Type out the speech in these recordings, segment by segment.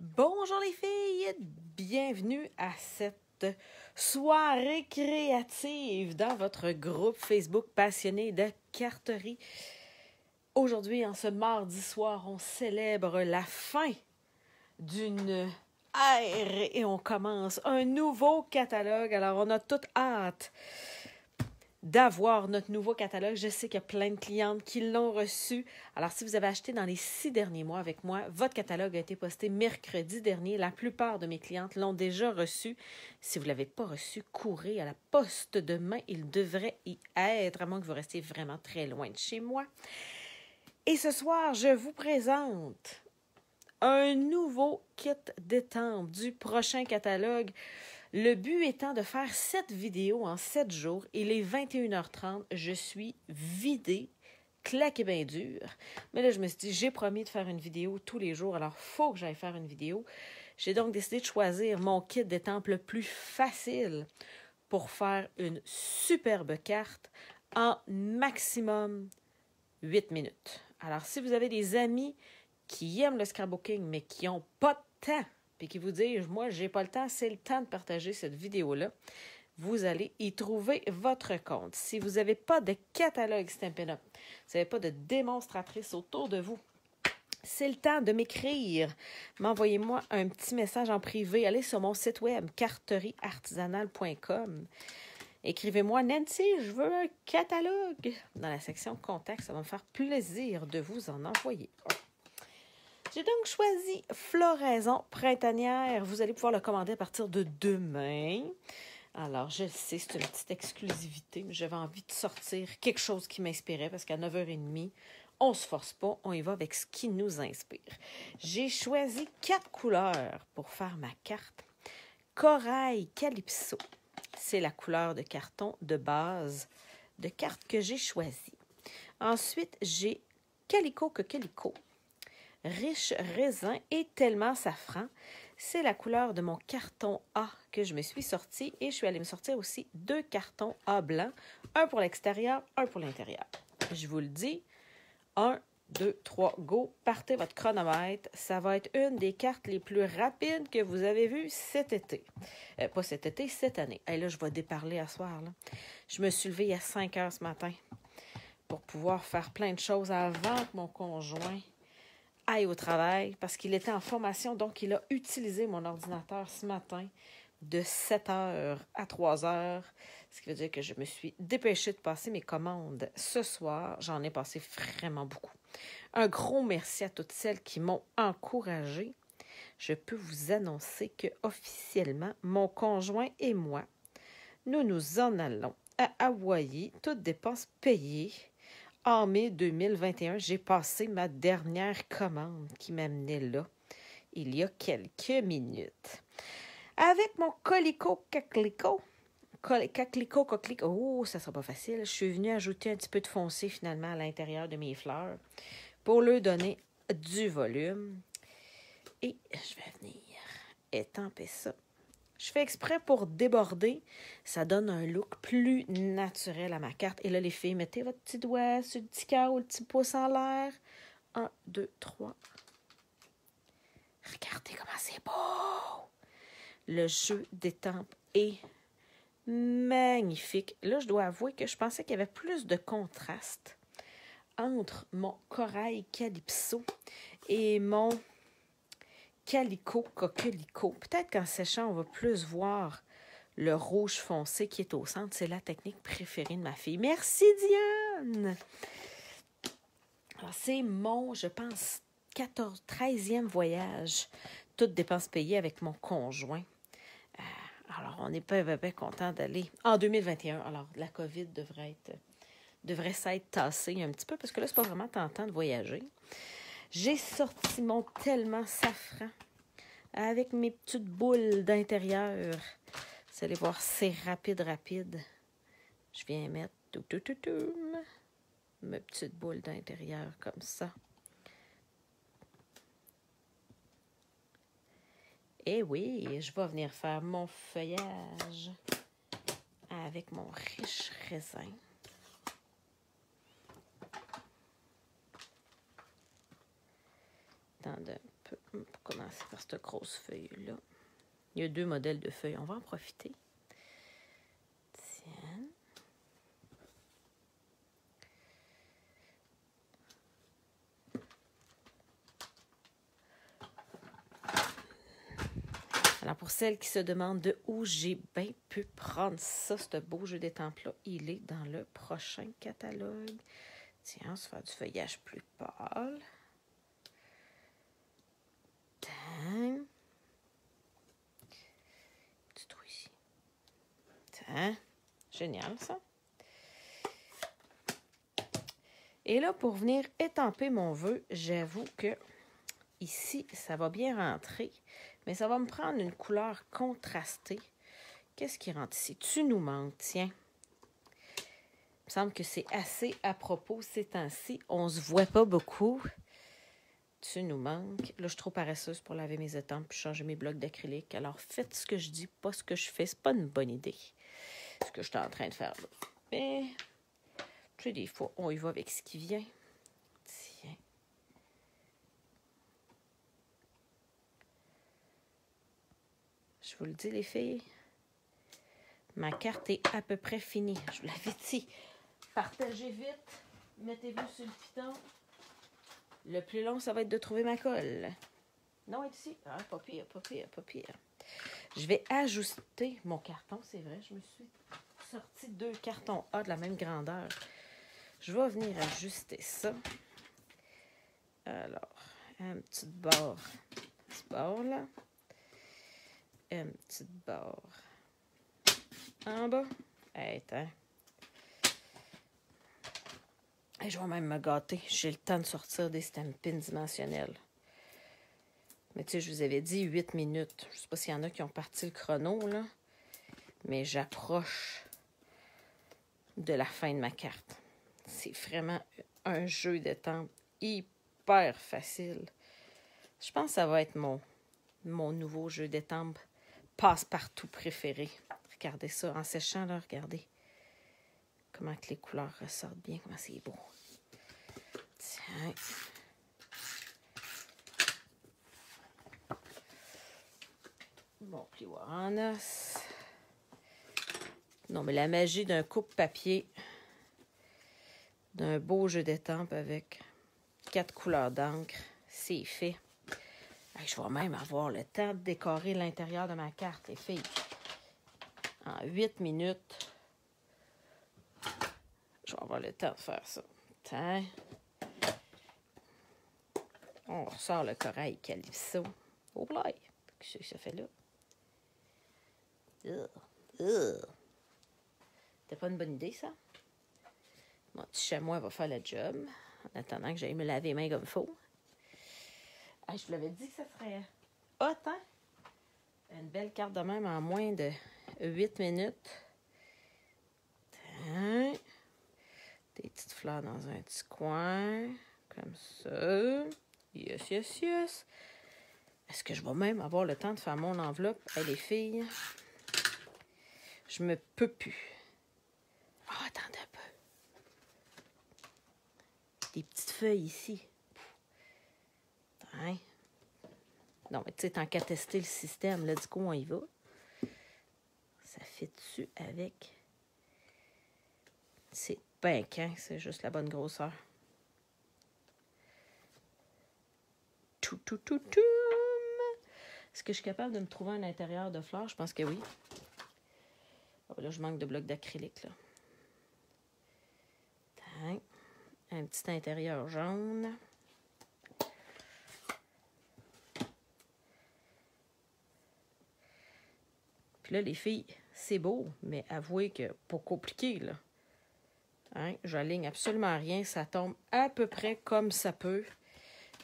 Bonjour les filles, bienvenue à cette soirée créative dans votre groupe Facebook passionné de carterie. Aujourd'hui, en ce mardi soir, on célèbre la fin d'une ère et on commence un nouveau catalogue. Alors, on a toute hâte d'avoir notre nouveau catalogue. Je sais qu'il y a plein de clientes qui l'ont reçu. Alors, si vous avez acheté dans les 6 derniers mois avec moi, votre catalogue a été posté mercredi dernier. La plupart de mes clientes l'ont déjà reçu. Si vous ne l'avez pas reçu, courez à la poste demain. Il devrait y être, à moins que vous restiez vraiment très loin de chez moi. Et ce soir, je vous présente un nouveau kit d'étampes du prochain catalogue. Le but étant de faire 7 vidéos en 7 jours. Il est 21h30. Je suis vidée, claquée bien dur. Mais là, je me suis dit, j'ai promis de faire une vidéo tous les jours. Alors, il faut que j'aille faire une vidéo. J'ai donc décidé de choisir mon kit d'étampes le plus facile pour faire une superbe carte en maximum 8 minutes. Alors, si vous avez des amis qui aiment le scrapbooking, mais qui n'ont pas de temps, puis qui vous disent, moi, j'ai pas le temps, c'est le temps de partager cette vidéo-là, vous allez y trouver votre compte. Si vous n'avez pas de catalogue Stampin' Up, vous n'avez pas de démonstratrice autour de vous, c'est le temps de m'écrire. M'envoyez-moi un petit message en privé. Allez sur mon site web, carterieartisanale.com. Écrivez-moi, Nancy, je veux un catalogue. Dans la section contact, ça va me faire plaisir de vous en envoyer un. J'ai donc choisi Floraison printanière. Vous allez pouvoir le commander à partir de demain. Alors, je sais, c'est une petite exclusivité, mais j'avais envie de sortir quelque chose qui m'inspirait parce qu'à 9h30, on ne se force pas, on y va avec ce qui nous inspire. J'ai choisi 4 couleurs pour faire ma carte. Corail Calypso, c'est la couleur de carton de base de carte que j'ai choisie. Ensuite, j'ai Calico Coquelicot. Riche raisin et tellement safran. C'est la couleur de mon carton A que je me suis sortie et je suis allée me sortir aussi 2 cartons A blancs, un pour l'extérieur, un pour l'intérieur. Je vous le dis, 1, 2, 3, go, partez votre chronomètre. Ça va être une des cartes les plus rapides que vous avez vues cet été. Pas cet été, cette année. Et là, je vais déparler à soir. Là. Je me suis levée à 5 heures ce matin pour pouvoir faire plein de choses avant que mon conjoint aille au travail parce qu'il était en formation, donc il a utilisé mon ordinateur ce matin de 7h à 3h, ce qui veut dire que je me suis dépêchée de passer mes commandes ce soir. J'en ai passé vraiment beaucoup. Un gros merci à toutes celles qui m'ont encouragée. Je peux vous annoncer que officiellement, mon conjoint et moi, nous nous en allons à Hawaï, toutes dépenses payées. En mai 2021, j'ai passé ma dernière commande qui m'amenait là, il y a quelques minutes. Avec mon Calico Coquelicot, oh, ça sera pas facile. Je suis venue ajouter un petit peu de foncé finalement à l'intérieur de mes fleurs pour leur donner du volume. Et je vais venir étamper ça. Je fais exprès pour déborder. Ça donne un look plus naturel à ma carte. Et là, les filles, mettez votre petit doigt sur le petit cœur ou le petit pouce en l'air. 1, 2, 3. Regardez comment c'est beau! Le jeu d'étampes est magnifique. Là, je dois avouer que je pensais qu'il y avait plus de contraste entre mon corail Calypso et mon Calico Coquelicot. Peut-être qu'en séchant, on va plus voir le rouge foncé qui est au centre. C'est la technique préférée de ma fille. Merci, Diane! Alors, c'est mon, je pense, 13e voyage. Toutes dépenses payées avec mon conjoint. Alors, on n'est pas content d'aller en 2021. Alors, la COVID devrait s'être tassée un petit peu parce que là, c'est pas vraiment tentant de voyager. J'ai sorti mon tellement safran avec mes petites boules d'intérieur. Vous allez voir, c'est rapide. Je viens mettre mes petites boules d'intérieur comme ça. Et oui, je vais venir faire mon feuillage avec mon riche raisin. Attendez un peu pour commencer par ce cette grosse feuille-là. Il y a 2 modèles de feuilles. On va en profiter. Tiens. Alors, pour celles qui se demandent de où j'ai bien pu prendre ça, ce beau jeu d'étampes-là, il est dans le prochain catalogue. Tiens, on va se faire du feuillage plus pâle. Tiens. Petit trou ici. Tiens. Génial, ça. Et là, pour venir étamper mon vœu, j'avoue que ici, ça va bien rentrer. Mais ça va me prendre une couleur contrastée. Qu'est-ce qui rentre ici? Tu nous manques, tiens. Il me semble que c'est assez à propos ces temps-ci. On ne se voit pas beaucoup. Tu nous manques. Là, je suis trop paresseuse pour laver mes étampes puis changer mes blocs d'acrylique. Alors, faites ce que je dis, pas ce que je fais. C'est pas une bonne idée, ce que je suis en train de faire là. Mais, tu sais, des fois, on y va avec ce qui vient. Tiens. Je vous le dis, les filles, ma carte est à peu près finie. Je vous l'avais dit. Partagez vite. Mettez-vous sur le piton. Le plus long, ça va être de trouver ma colle. Non, ici. Ah, pas pire, pas pire, pas pire. Je vais ajuster mon carton. C'est vrai, je me suis sorti 2 cartons A de la même grandeur. Je vais venir ajuster ça. Alors, un petit bord. Ce bord-là. Une petite barre en bas. Attends. Et je vais même me gâter. J'ai le temps de sortir des stampines dimensionnelles. Mais tu sais, je vous avais dit 8 minutes. Je ne sais pas s'il y en a qui ont parti le chrono, là. Mais j'approche de la fin de ma carte. C'est vraiment un jeu d'étampes hyper facile. Je pense que ça va être mon nouveau jeu d'étampes passe-partout préféré. Regardez ça en séchant, là, regardez comment que les couleurs ressortent bien, comment c'est beau. Tiens. Bon plioir en os. Non, mais la magie d'un coupe-papier, d'un beau jeu d'étampes avec 4 couleurs d'encre, c'est fait. Hey, je vais même avoir le temps de décorer l'intérieur de ma carte, les filles. En 8 minutes, je vais avoir le temps de faire ça. Tiens. On ressort le corail Calypso. Oh boy! Qu'est-ce que ça fait là? C'était pas une bonne idée, ça? Mon petit chamois va faire le job. En attendant que j'aille me laver les mains comme il faut. Hey, je vous l'avais dit que ça serait hot, hein? Une belle carte de même en moins de 8 minutes. Tiens. Des petites fleurs dans un petit coin. Comme ça. Yes, yes, yes. Est-ce que je vais même avoir le temps de faire mon enveloppe? Hey, les filles, je me peux plus. Oh, attendez un peu. Des petites feuilles ici. Hein? Non, mais tu sais, tant qu'à tester le système, là, du coup, on y va. Ça fait dessus avec. C'est pinquant, c'est juste la bonne grosseur. Tout. Est-ce que je suis capable de me trouver un intérieur de fleurs? Je pense que oui. Oh, là, je manque de blocs d'acrylique, là. Tac. Un petit intérieur jaune. Puis là, les filles, c'est beau, mais avouez que pas compliqué, là. Hein? J'aligne absolument rien. Ça tombe à peu près comme ça peut.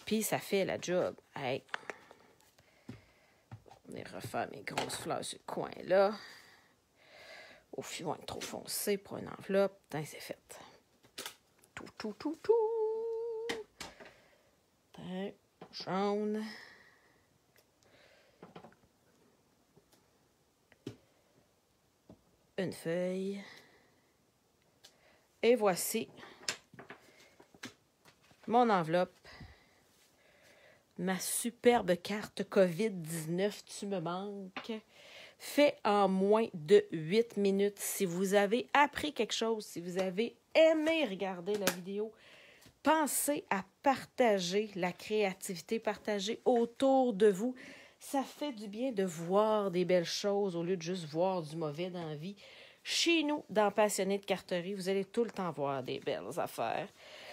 Puis ça fait la job. Hey. On va refaire mes grosses fleurs sur le coin, là. Au fil trop foncé pour une enveloppe. Putain, c'est fait. Tout. Putain, jaune. Une feuille. Et voici mon enveloppe ma superbe carte COVID-19, tu me manques, fait en moins de 8 minutes. Si vous avez appris quelque chose, si vous avez aimé regarder la vidéo, pensez à partager la créativité, partager autour de vous. Ça fait du bien de voir des belles choses au lieu de juste voir du mauvais dans la vie. Chez nous, dans Passionnés de carterie, vous allez tout le temps voir des belles affaires.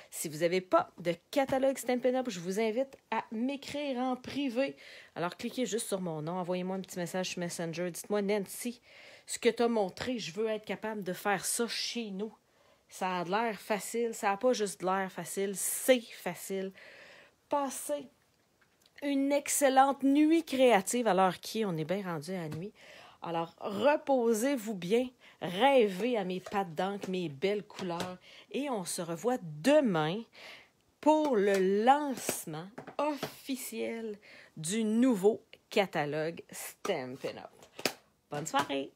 Si vous n'avez pas de catalogue Stampin' Up, je vous invite à m'écrire en privé. Alors, cliquez juste sur mon nom, envoyez-moi un petit message sur Messenger. Dites-moi, Nancy, ce que tu as montré, je veux être capable de faire ça chez nous. Ça a de l'air facile. Ça n'a pas juste de l'air facile, c'est facile. Passez une excellente nuit créative, alors on est bien rendu à la nuit. Alors, reposez-vous bien, rêvez à mes pattes d'encre, mes belles couleurs, et on se revoit demain pour le lancement officiel du nouveau catalogue Stampin' Up. Bonne soirée!